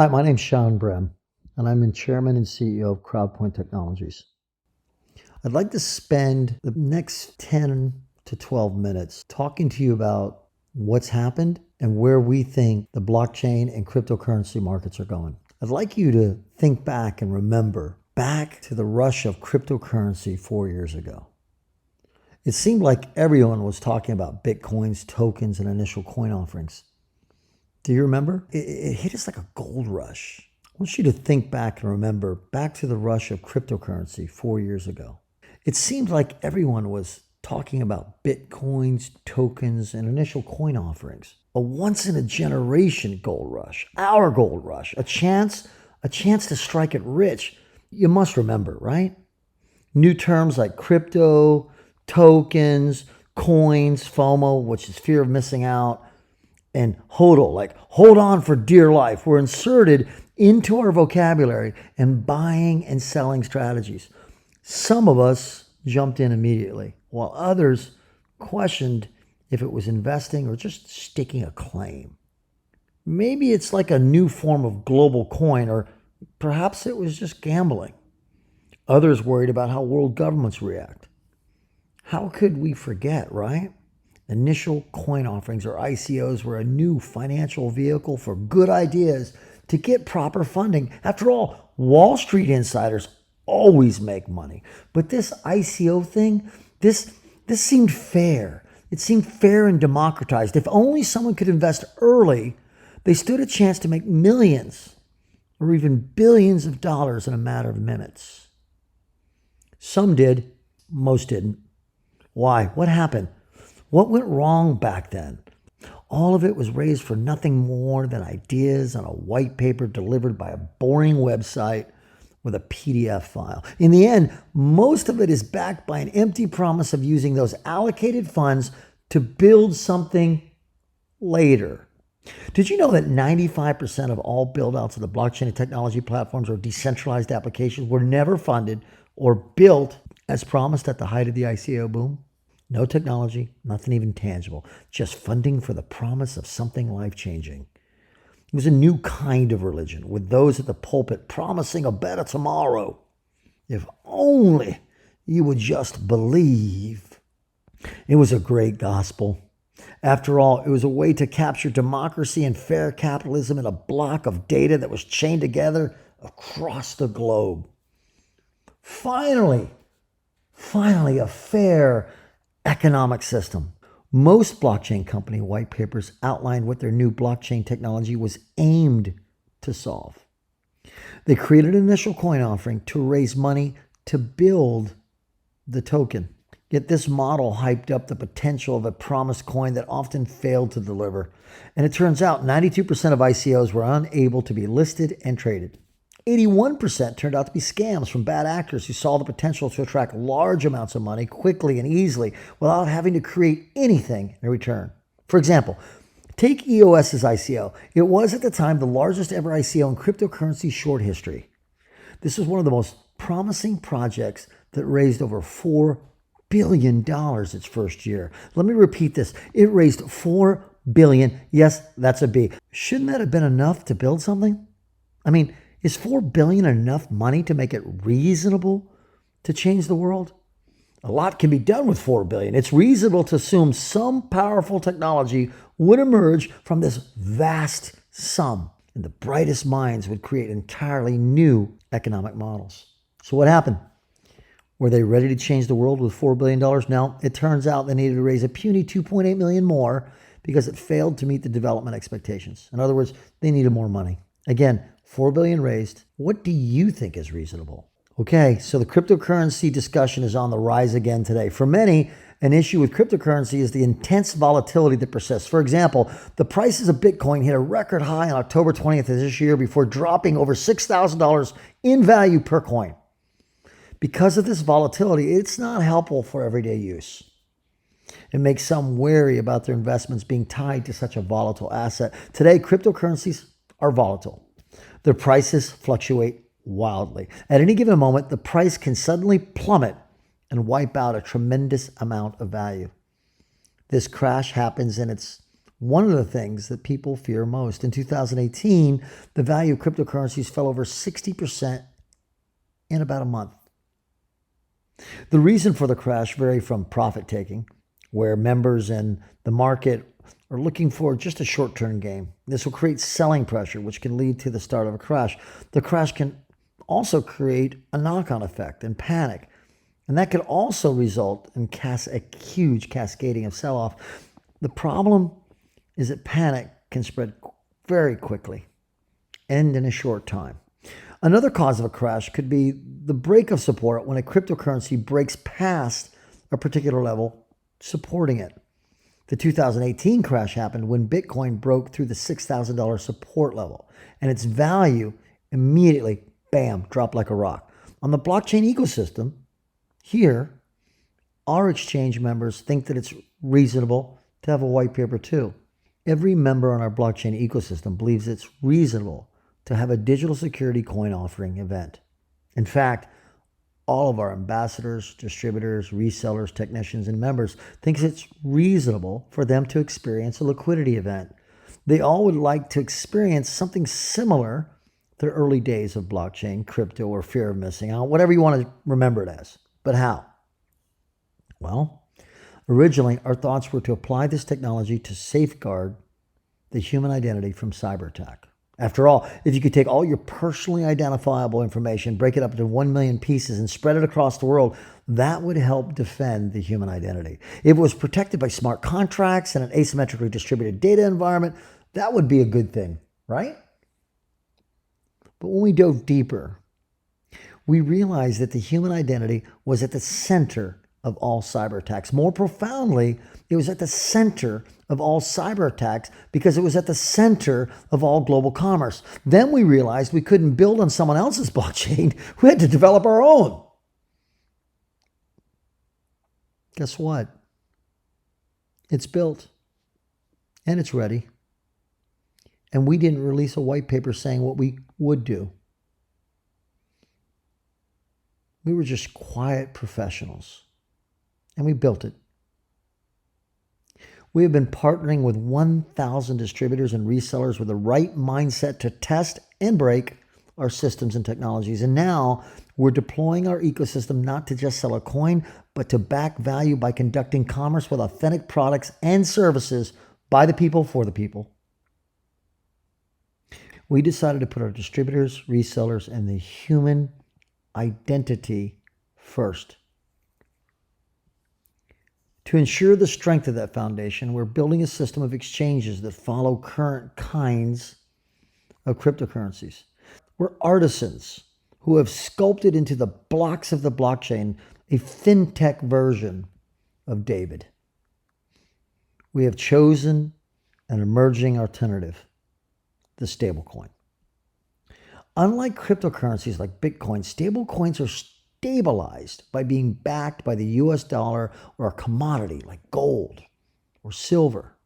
Hi, my name's Sean Brehm, and I'm the Chairman and CEO of CrowdPoint Technologies. I'd like to spend the next 10 to 12 minutes talking to you about what's happened and where we think the blockchain and cryptocurrency markets are going. I'd like you to think back and remember back to the rush of cryptocurrency 4 years ago. It seemed like everyone was talking about Bitcoins, tokens, and initial coin offerings. Do you remember? It hit us like a gold rush. I want you to think back and remember back to the rush of cryptocurrency 4 years ago. It seemed like everyone was talking about Bitcoins, tokens, and initial coin offerings. A once-in-a-generation gold rush, our gold rush, a chance to strike it rich. You must remember, right? New terms like crypto, tokens, coins, FOMO, which is fear of missing out, and HODL, like hold on for dear life, were inserted into our vocabulary and buying and selling strategies. Some of us jumped in immediately, while others questioned if it was investing or just staking a claim. Maybe it's like a new form of global coin, or perhaps it was just gambling. Others worried about how world governments react. How could we forget, right? Initial coin offerings, or ICOs, were a new financial vehicle for good ideas to get proper funding. After all, Wall Street insiders always make money. But this ICO thing, this seemed fair. It seemed fair and democratized. If only someone could invest early, they stood a chance to make millions or even billions of dollars in a matter of minutes. Some did, most didn't. Why? What happened? What went wrong back then? All of it was raised for nothing more than ideas on a white paper delivered by a boring website with a PDF file. In the end, most of it is backed by an empty promise of using those allocated funds to build something later. Did you know that 95% of all build-outs of the blockchain and technology platforms or decentralized applications were never funded or built as promised at the height of the ICO boom? No technology, nothing even tangible, just funding for the promise of something life-changing. It was a new kind of religion, with those at the pulpit promising a better tomorrow. If only you would just believe. It was a great gospel. After all, it was a way to capture democracy and fair capitalism in a block of data that was chained together across the globe. Finally, a fair economic system. Most blockchain company white papers outlined what their new blockchain technology was aimed to solve. They created an initial coin offering to raise money to build the token. Yet this model hyped up the potential of a promised coin that often failed to deliver. And it turns out 92% of ICOs were unable to be listed and traded. 81% turned out to be scams from bad actors who saw the potential to attract large amounts of money quickly and easily without having to create anything in return. For example, take EOS's ICO. It was at the time the largest ever ICO in cryptocurrency short history. This was one of the most promising projects that raised over $4 billion its first year. Let me repeat this. It raised $4 billion. Yes, that's a B. Shouldn't that have been enough to build something? I mean, is $4 billion enough money to make it reasonable to change the world? A lot can be done with $4 billion. It's reasonable to assume some powerful technology would emerge from this vast sum, and the brightest minds would create entirely new economic models. So what happened? Were they ready to change the world with $4 billion? No, it turns out they needed to raise a puny $2.8 million more because it failed to meet the development expectations. In other words, they needed more money. Again, $4 billion raised. What do you think is reasonable? Okay, so the cryptocurrency discussion is on the rise again today. For many, an issue with cryptocurrency is the intense volatility that persists. For example, the prices of Bitcoin hit a record high on October 20th of this year before dropping over $6,000 in value per coin. Because of this volatility, it's not helpful for everyday use. It makes some wary about their investments being tied to such a volatile asset. Today, cryptocurrencies are volatile. Their prices fluctuate wildly. At any given moment, the price can suddenly plummet and wipe out a tremendous amount of value. This crash happens and it's one of the things that people fear most. In 2018, the value of cryptocurrencies fell over 60% in about a month. The reason for the crash varied from profit taking, where members in the market are looking for just a short-term gain. This will create selling pressure, which can lead to the start of a crash. The crash can also create a knock-on effect and panic, and that could also result in a huge cascading of sell-off. The problem is that panic can spread very quickly and in a short time. Another cause of a crash could be the break of support when a cryptocurrency breaks past a particular level supporting it. The 2018 crash happened when Bitcoin broke through the $6,000 support level, and its value immediately, bam, dropped like a rock. On the blockchain ecosystem, here, our exchange members think that it's reasonable to have a white paper too. Every member on our blockchain ecosystem believes it's reasonable to have a digital security coin offering event. In fact, all of our ambassadors, distributors, resellers, technicians, and members think it's reasonable for them to experience a liquidity event. They all would like to experience something similar to the early days of blockchain, crypto, or fear of missing out, whatever you want to remember it as. But how? Well, originally, our thoughts were to apply this technology to safeguard the human identity from cyber attack. After all, if you could take all your personally identifiable information, break it up into 1 million pieces, and spread it across the world, that would help defend the human identity. If it was protected by smart contracts and an asymmetrically distributed data environment, that would be a good thing, right? But when we dove deeper, we realized that the human identity was at the center of all cyber attacks. More profoundly, it was at the center of all cyber attacks because it was at the center of all global commerce. Then we realized we couldn't build on someone else's blockchain. We had to develop our own. Guess what? It's built and it's ready. And we didn't release a white paper saying what we would do. We were just quiet professionals. And we built it. We have been partnering with 1,000 distributors and resellers with the right mindset to test and break our systems and technologies. And now we're deploying our ecosystem not to just sell a coin, but to back value by conducting commerce with authentic products and services by the people for the people. We decided to put our distributors, resellers, and the human identity first. To ensure the strength of that foundation, we're building a system of exchanges that follow current kinds of cryptocurrencies. We're artisans who have sculpted into the blocks of the blockchain a fintech version of David. We have chosen an emerging alternative, the stablecoin. Unlike cryptocurrencies like Bitcoin, stablecoins are stabilized by being backed by the US dollar or a commodity like gold or silver.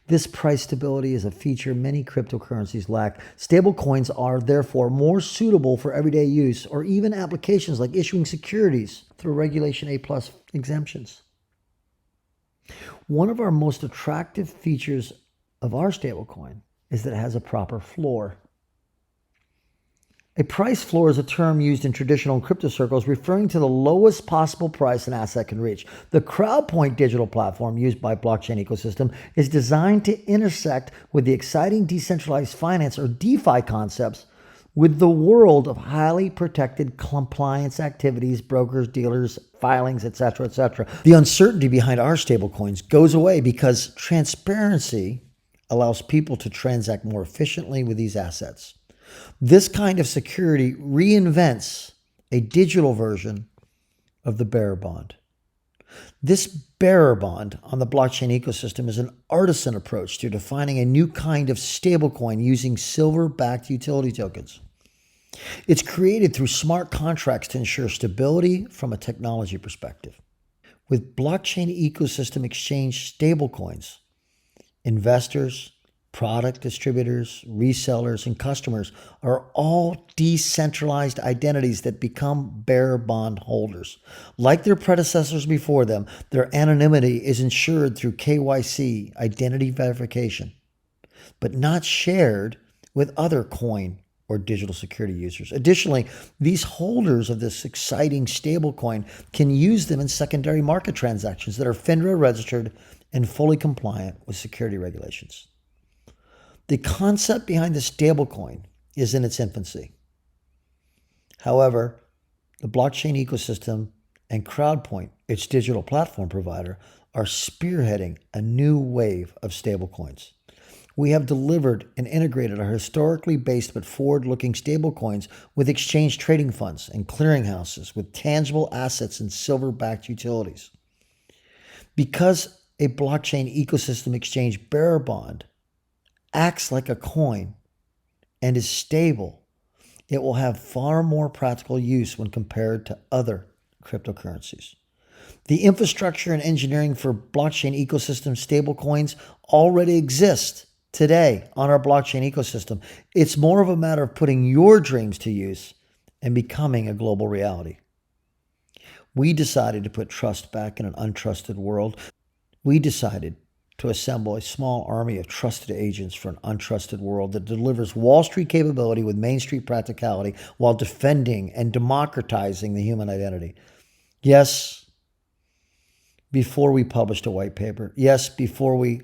This price stability is a feature many cryptocurrencies lack. Stablecoins are therefore more suitable for everyday use or even applications like issuing securities through Regulation A+ exemptions. One of our most attractive features of our stablecoin is that it has a proper floor. A price floor is a term used in traditional crypto circles referring to the lowest possible price an asset can reach. The CrowdPoint digital platform used by blockchain ecosystem is designed to intersect with the exciting decentralized finance or DeFi concepts with the world of highly protected compliance activities, brokers, dealers, filings, etc., etc. The uncertainty behind our stablecoins goes away because transparency allows people to transact more efficiently with these assets. This kind of security reinvents a digital version of the bearer bond. This bearer bond on the blockchain ecosystem is an artisan approach to defining a new kind of stablecoin using silver-backed utility tokens. It's created through smart contracts to ensure stability from a technology perspective. With blockchain ecosystem exchange stablecoins, investors, Product distributors, resellers, and customers are all decentralized identities that become bearer bond holders. Like their predecessors before them, their anonymity is ensured through KYC, identity verification, but not shared with other coin or digital security users. Additionally, these holders of this exciting stablecoin can use them in secondary market transactions that are FINRA registered and fully compliant with security regulations. The concept behind the stablecoin is in its infancy. However, the blockchain ecosystem and CrowdPoint, its digital platform provider, are spearheading a new wave of stablecoins. We have delivered and integrated our historically based but forward-looking stablecoins with exchange trading funds and clearinghouses with tangible assets and silver-backed utilities. Because a blockchain ecosystem exchange bearer bond acts like a coin and is stable, it will have far more practical use when compared to other cryptocurrencies. The infrastructure and engineering for blockchain ecosystem stablecoins already exist today on our blockchain ecosystem. It's more of a matter of putting your dreams to use and becoming a global reality. We decided to put trust back in an untrusted world. We decided to assemble a small army of trusted agents for an untrusted world that delivers Wall Street capability with Main Street practicality while defending and democratizing the human identity. Yes, before we published a white paper. Yes, before we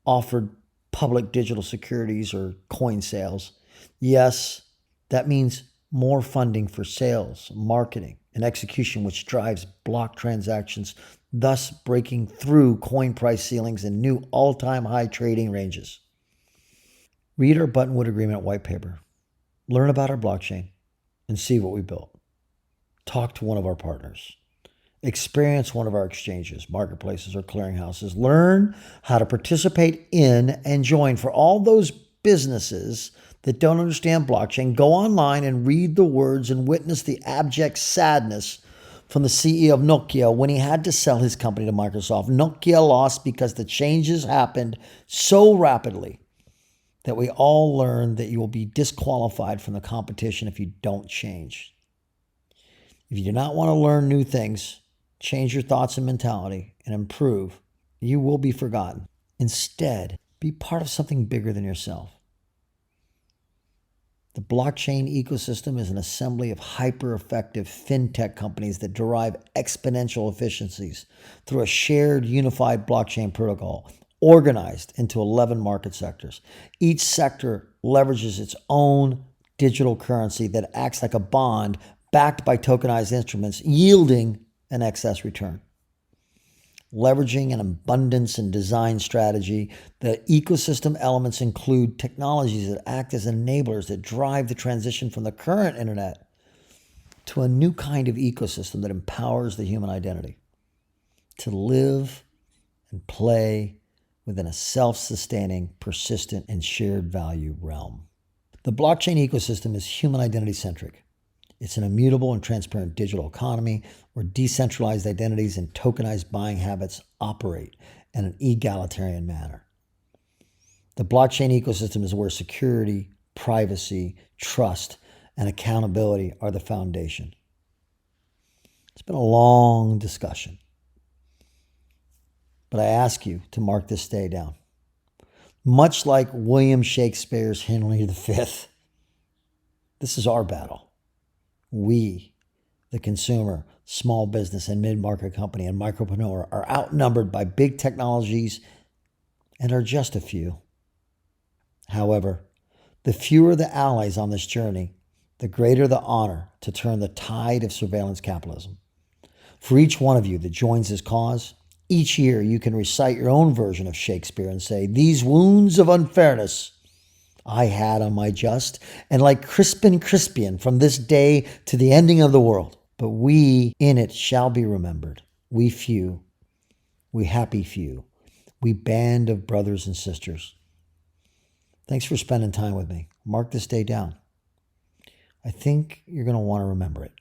offered public digital securities or coin sales. Yes, that means more funding for sales, marketing, and execution, which drives block transactions, thus breaking through coin price ceilings and new all-time high trading ranges. Read our Buttonwood Agreement white paper, learn about our blockchain, and see what we built. Talk to one of our partners. Experience one of our exchanges, marketplaces, or clearinghouses. Learn how to participate in and join. For all those businesses that don't understand blockchain, go online and read the words and witness the abject sadness from the CEO of Nokia when he had to sell his company to Microsoft. Nokia lost because the changes happened so rapidly that we all learned that you will be disqualified from the competition if you don't change. If you do not want to learn new things, change your thoughts and mentality, and improve, you will be forgotten. Instead, be part of something bigger than yourself. The blockchain ecosystem is an assembly of hyper-effective fintech companies that derive exponential efficiencies through a shared unified blockchain protocol organized into 11 market sectors. Each sector leverages its own digital currency that acts like a bond backed by tokenized instruments, yielding an excess return. Leveraging an abundance and design strategy, the ecosystem elements include technologies that act as enablers that drive the transition from the current internet to a new kind of ecosystem that empowers the human identity to live and play within a self-sustaining, persistent, and shared value realm. The blockchain ecosystem is human identity centric. It's an immutable and transparent digital economy where decentralized identities and tokenized buying habits operate in an egalitarian manner. The blockchain ecosystem is where security, privacy, trust, and accountability are the foundation. It's been a long discussion, but I ask you to mark this day down. Much like William Shakespeare's Henry V, this is our battle. We, the consumer, small business, and mid-market company, and Microprenuer are outnumbered by big technologies and are just a few. However, the fewer the allies on this journey, the greater the honor to turn the tide of surveillance capitalism. For each one of you that joins this cause, each year you can recite your own version of Shakespeare and say, "These wounds of unfairness I had on my just, and like Crispin Crispian from this day to the ending of the world. But we in it shall be remembered. We few, we happy few, we band of brothers and sisters." Thanks for spending time with me. Mark this day down. I think you're going to want to remember it.